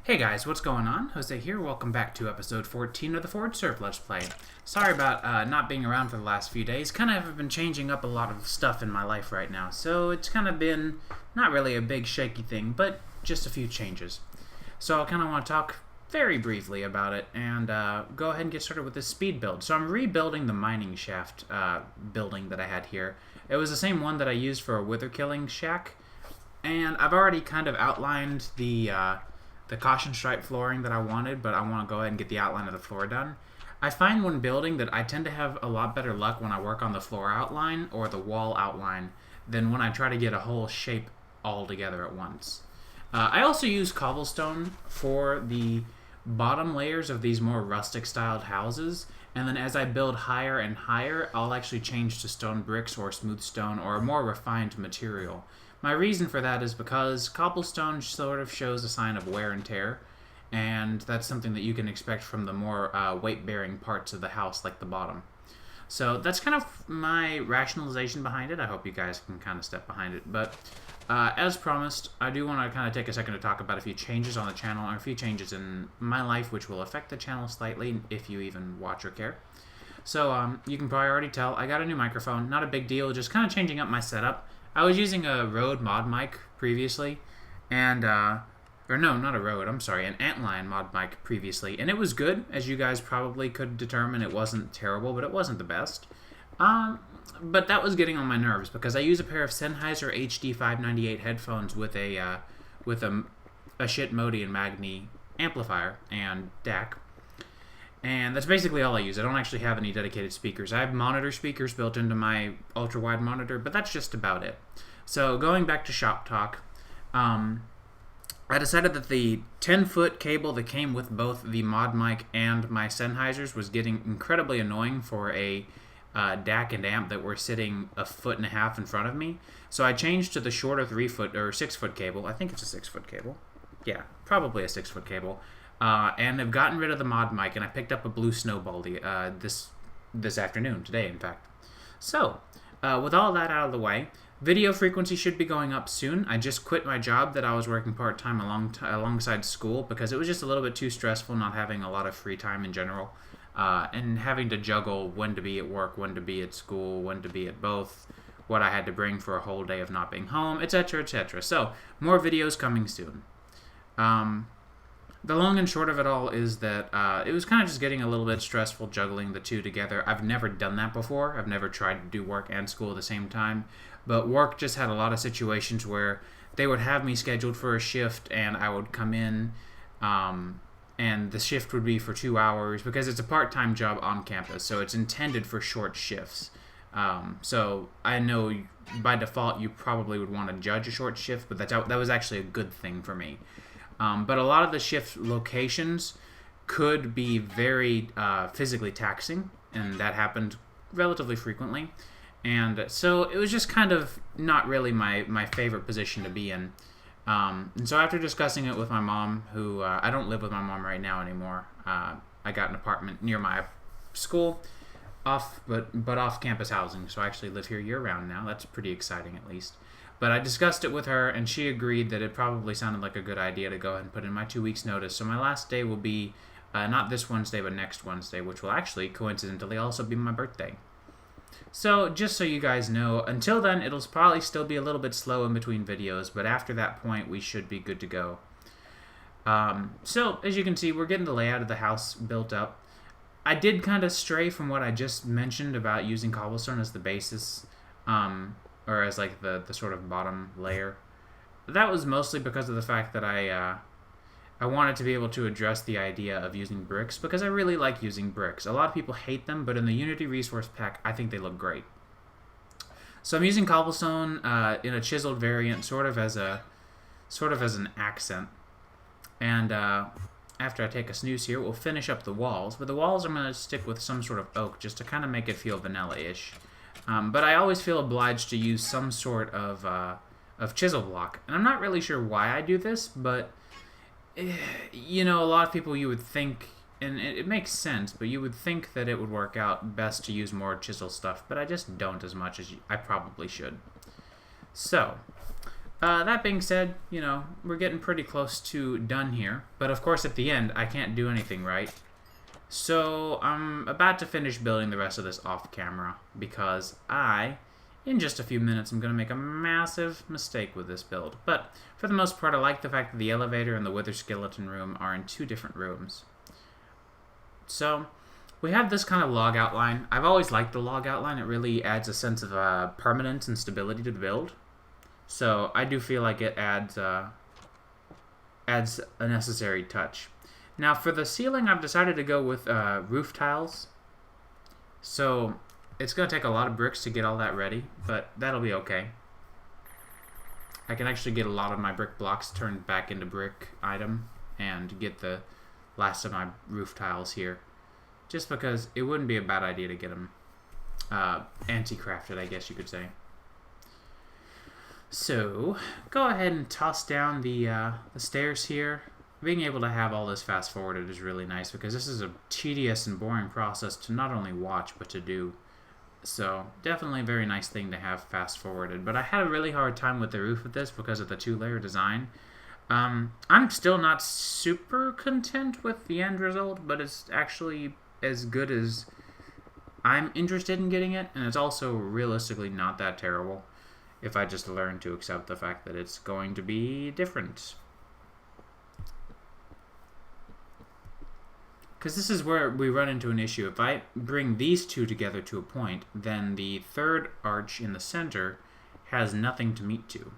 Hey guys, what's going on? Jose here. Welcome back to episode 14 of the ForgeServ Let's Play. Sorry about not being around for the last few days. Kind of have been changing up a lot of stuff in my life right now, so it's kind of been not really a big shaky thing, but just a few changes. So I kind of want to talk very briefly about it and go ahead and get started with this speed build. So I'm rebuilding the mining shaft building that I had here. It was the same one that I used for a wither killing shack, and I've already kind of outlined the caution stripe flooring that I wanted, but I want to go ahead and get the outline of the floor done. I find when building that I tend to have a lot better luck when I work on the floor outline or the wall outline than when I try to get a whole shape all together at once. I also use cobblestone for the bottom layers of these more rustic styled houses, and then as I build higher and higher, I'll actually change to stone bricks or smooth stone or a more refined material. My reason for that is because cobblestone sort of shows a sign of wear and tear, and that's something that you can expect from the more weight-bearing parts of the house, like the bottom. So that's kind of my rationalization behind it. I hope you guys can kind of step behind it. But as promised, I do want to kind of take a second to talk about a few changes on the channel, or a few changes in my life which will affect the channel slightly, if you even watch or care. So you can probably already tell, I got a new microphone. Not a big deal, just kind of changing up my setup. I was using a Rode mod mic previously, and, or no, not a Rode, I'm sorry, an Antlion mod mic previously, and it was good, as you guys probably could determine. It wasn't terrible, but it wasn't the best. But that was getting on my nerves, because I use a pair of Sennheiser HD 598 headphones with a Shitmodian Magni amplifier and DAC. And that's basically all I use. I don't actually have any dedicated speakers. I have monitor speakers built into my ultra-wide monitor, but that's just about it. So going back to shop talk, I decided that the 10-foot cable that came with both the mod mic and my Sennheisers was getting incredibly annoying for a DAC and amp that were sitting 1.5 feet in front of me. So I changed to the shorter 3-foot or 6-foot cable. I think it's a 6-foot cable. Yeah, probably a 6-foot cable. And I've gotten rid of the mod mic, and I picked up a blue snowball this afternoon, today in fact. So, with all that out of the way, video frequency should be going up soon. I just quit my job that I was working part-time alongside school because it was just a little bit too stressful not having a lot of free time in general, and having to juggle when to be at work, when to be at school, when to be at both, what I had to bring for a whole day of not being home, etc., etc. So, more videos coming soon. The long and short of it all is that it was kind of just getting a little bit stressful juggling the two together. I've never done that before. I've never tried to do work and school at the same time. But work just had a lot of situations where they would have me scheduled for a shift, and I would come in, and the shift would be for 2 hours because it's a part-time job on campus, so it's intended for short shifts. So I know by default you probably would want to judge a short shift, but that was actually a good thing for me. But a lot of the shift locations could be very physically taxing, and that happened relatively frequently. And so it was just kind of not really my favorite position to be in. And so after discussing it with my mom, who I don't live with my mom right now anymore. I got an apartment near my school, but off campus housing, so I actually live here year-round now. That's pretty exciting, at least. But I discussed it with her, and she agreed that it probably sounded like a good idea to go ahead and put in my 2 weeks' notice. So my last day will be not this Wednesday, but next Wednesday, which will actually, coincidentally, also be my birthday. So, just so you guys know, until then, it'll probably still be a little bit slow in between videos, but after that point, we should be good to go. So, as you can see, we're getting the layout of the house built up. I did kind of stray from what I just mentioned about using cobblestone as the basis, or as like the sort of bottom layer. That was mostly because of the fact that I wanted to be able to address the idea of using bricks, because I really like using bricks. A lot of people hate them, but in the Unity resource pack, I think they look great. So I'm using cobblestone in a chiseled variant, sort of as an accent. And after I take a snooze here, we'll finish up the walls. But the walls I'm going to stick with some sort of oak, just to kind of make it feel vanilla-ish. But I always feel obliged to use some sort of chisel block. And I'm not really sure why I do this, but, you know, a lot of people you would think, and it makes sense, but you would think that it would work out best to use more chisel stuff, but I just don't as much as I probably should. So, That being said, you know, we're getting pretty close to done here. But of course, at the end, I can't do anything right. So I'm about to finish building the rest of this off camera because in just a few minutes, I'm going to make a massive mistake with this build. But for the most part, I like the fact that the elevator and the wither skeleton room are in 2 different rooms. So we have this kind of log outline. I've always liked the log outline. It really adds a sense of permanence and stability to the build. So I do feel like it adds a necessary touch. Now for the ceiling, I've decided to go with roof tiles. So it's going to take a lot of bricks to get all that ready, but that'll be okay. I can actually get a lot of my brick blocks turned back into brick item and get the last of my roof tiles here. Just because it wouldn't be a bad idea to get them anti-crafted, I guess you could say. So, go ahead and toss down the stairs here. Being able to have all this fast forwarded is really nice because this is a tedious and boring process to not only watch but to do. So, definitely a very nice thing to have fast forwarded. But I had a really hard time with the roof of this because of the 2-layer design. I'm still not super content with the end result, but it's actually as good as I'm interested in getting it, and it's also realistically not that terrible if I just learn to accept the fact that it's going to be different. Because this is where we run into an issue. If I bring these 2 together to a point, then the 3rd arch in the center has nothing to meet to,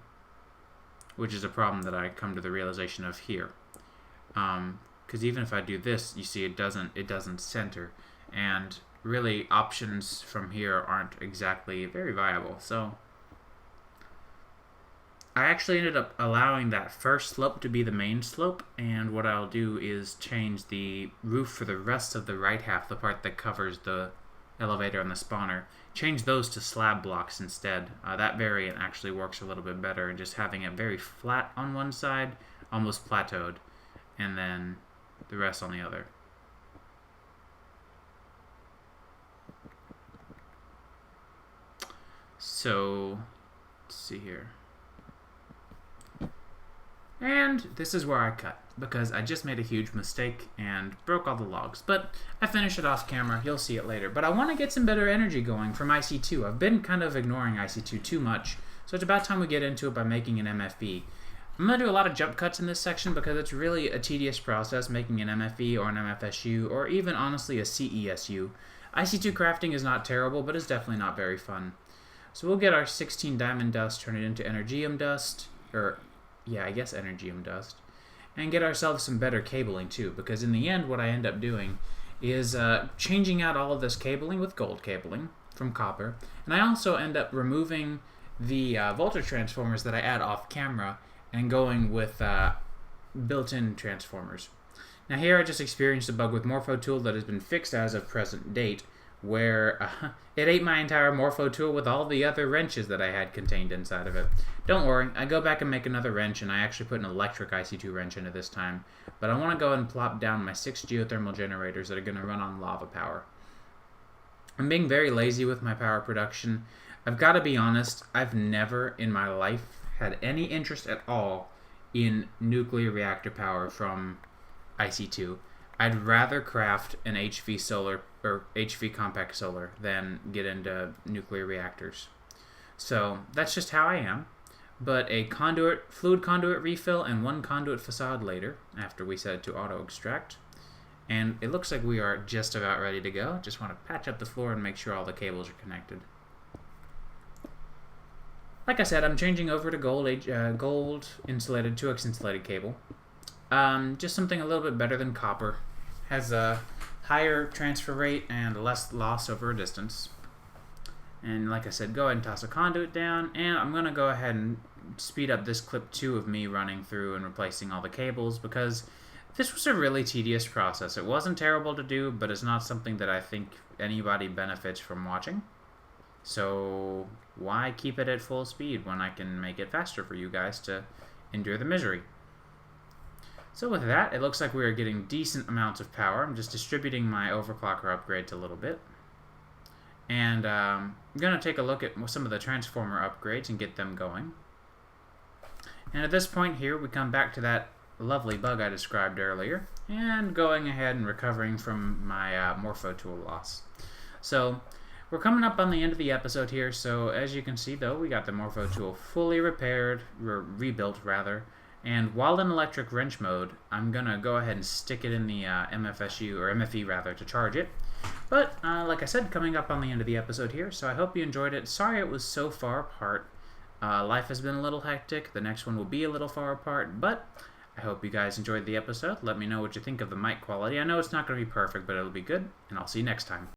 which is a problem that I come to the realization of here. Because even if I do this, you see it doesn't center, and really options from here aren't exactly very viable. So I actually ended up allowing that first slope to be the main slope, and what I'll do is change the roof for the rest of the right half, the part that covers the elevator and the spawner, change those to slab blocks instead. That variant actually works a little bit better, and just having it very flat on one side, almost plateaued, and then the rest on the other. So, let's see here. And this is where I cut, because I just made a huge mistake and broke all the logs. But I finished it off camera, you'll see it later. But I want to get some better energy going from IC2. I've been kind of ignoring IC2 too much, so it's about time we get into it by making an MFE. I'm going to do a lot of jump cuts in this section because it's really a tedious process making an MFE or an MFSU, or even honestly a CESU. IC2 crafting is not terrible, but it's definitely not very fun. So we'll get our 16 diamond dust, turn it into energium dust, energium dust, and get ourselves some better cabling too, because in the end what I end up doing is changing out all of this cabling with gold cabling from copper, and I also end up removing the voltage transformers that I add off camera and going with built-in transformers. Now here I just experienced a bug with Morpho Tool that has been fixed as of present date, where it ate my entire Morpho Tool with all the other wrenches that I had contained inside of it. Don't worry, I go back and make another wrench, and I actually put an electric IC2 wrench into this time, but I want to go ahead and plop down my 6 geothermal generators that are going to run on lava power. I'm being very lazy with my power production. I've got to be honest, I've never in my life had any interest at all in nuclear reactor power from IC2. I'd rather craft an HV solar or HV compact solar than get into nuclear reactors. So that's just how I am. But a fluid conduit refill and 1 conduit facade later, after we set it to auto extract. And it looks like we are just about ready to go. Just want to patch up the floor and make sure all the cables are connected. Like I said, I'm changing over to gold insulated 2x insulated cable. Just something a little bit better than copper. Has a higher transfer rate and less loss over a distance. And like I said, go ahead and toss a conduit down, and I'm going to go ahead and speed up this clip 2 of me running through and replacing all the cables, because this was a really tedious process. It wasn't terrible to do, but it's not something that I think anybody benefits from watching. So why keep it at full speed when I can make it faster for you guys to endure the misery? So with that, it looks like we are getting decent amounts of power. I'm just distributing my overclocker upgrades a little bit. And I'm going to take a look at some of the transformer upgrades and get them going. And at this point here, we come back to that lovely bug I described earlier, and going ahead and recovering from my Morpho tool loss. So we're coming up on the end of the episode here, so as you can see though, we got the Morpho tool fully repaired, or rebuilt rather, and while in electric wrench mode, I'm gonna go ahead and stick it in the MFSU, or MFE rather, to charge it. But like I said, coming up on the end of the episode here, so I hope you enjoyed it. Sorry it was so far apart. Life has been a little hectic. The next one will be a little far apart, but I hope you guys enjoyed the episode. Let me know what you think of the mic quality. I know it's not going to be perfect, but it'll be good, and I'll see you next time.